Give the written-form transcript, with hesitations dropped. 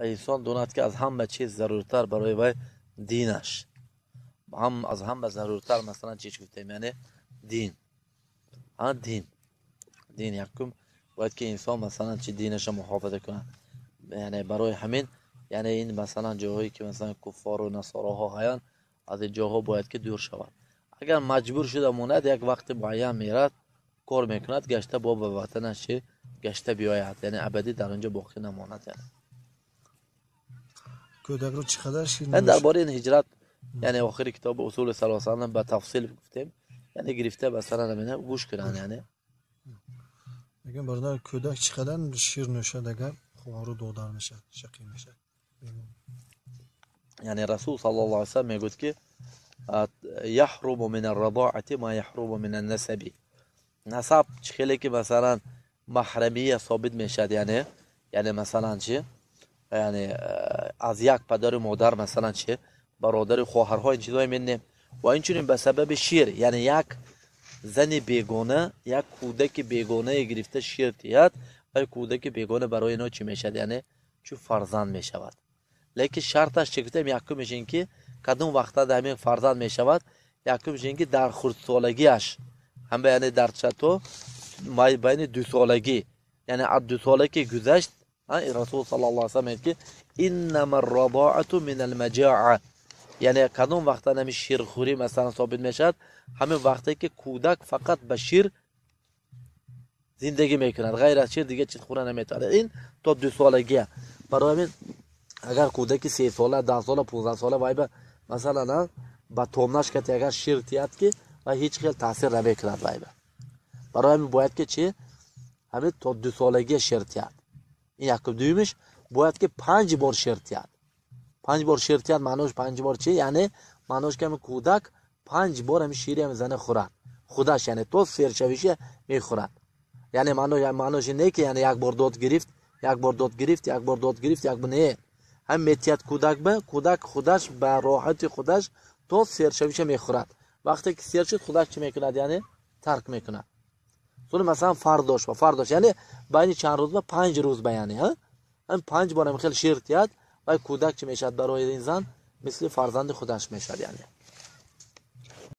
انسان داند که از همه چیز ضرورتر برای وی دینش، هم از همه ضرورتر مثلا چیش گفتیم یعنی دین. دین یکم باید که انسان مثلا چی دینش محافظه کنه. یعنی برای همین یعنی این مثلا جاهایی که مثلا کفار و نصاراها هستند از این جاها باید که دور شود. اگر مجبور شده موند یک وقت معین میرد کار میکند گشته با به وطنش گشته بیاید، یعنی ابدی در اونجا باقی نماند. یعنی کودک رو چقدر شیر من درباره این هجرت یعنی آخر کتاب اصول ثلاثه هم به تفصیل گفتیم، یعنی گرفته مثلا نمینه گوش کنن. یعنی میگم برادر کودک چقدر شیر نوشد اگر خوارو دودار میشه شقی میشه. یعنی رسول صلی الله علیه و سلم میگوید که یحرم من الرضاعه ما یحرم من النسب. نسب خیلی که مثلا محرمیه ثابت میشد، یعنی مثلا چی، یعنی از یک پدر و مادر مثلا چی برادر خواهرها این چیزای منه و اینچنین به سبب شیر، یعنی یک زن بیگانه یک کودک بیگانه گرفته شیر تیاد و کودک بیگانه برای اینا چی میشد، یعنی چو فرزند میشود. لیکن شرطش چی گفتم یکمش این که کدوم وقتا در همین فرزند میشود، یکمش این که در خردسالگیش هم یعنی در چطور بین 2 سالگی، یعنی از 2 سالگی گذشت رسول صلی الله علیه و سلم میگه که انما الرضاعه من المجاعه، یعنی کدوم وقتا نمی شیرخوری مثلا ثابت میشد، همین وقتی که کودک فقط به شیر زندگی میکند، غیر از شیر دیگه چیز خوره نمیتونه. این تا 2 سالگیه. برای همین اگر کودک 3 ساله 10 ساله 15 ساله وای مثلا با تومنش که اگر شیر تیاد که و هیچ خیلی تاثیر نمیکند وای. برای همین باید که چی همین تا 2 سالگی شیر تیاد. این یکم. دویمش باید که 5 بار شیر تیاد. 5 بار شیر تیاد معنیش 5 بار چی، یعنی معنیش که کودک 5 بار هم شیر هم زنه خورد خودش، یعنی تو سرچویشه میخورد. یعنی معنیش نه که یعنی یک بار داد گرفت یک بار داد گرفت یک بار نه، هم میتیاد کودک به کودک خودش به راحت خودش تو سرچویشه میخورد. وقتی که سر شد خودش چی میکند، یعنی ترک میکند. مثلا فرداش یعنی بین چند روز به 5 روز بیانی هم 5 بار هم خیلی شیر تیاد و کودک چی میشد برای این زن مثل فرزند خودش میشد. یعنی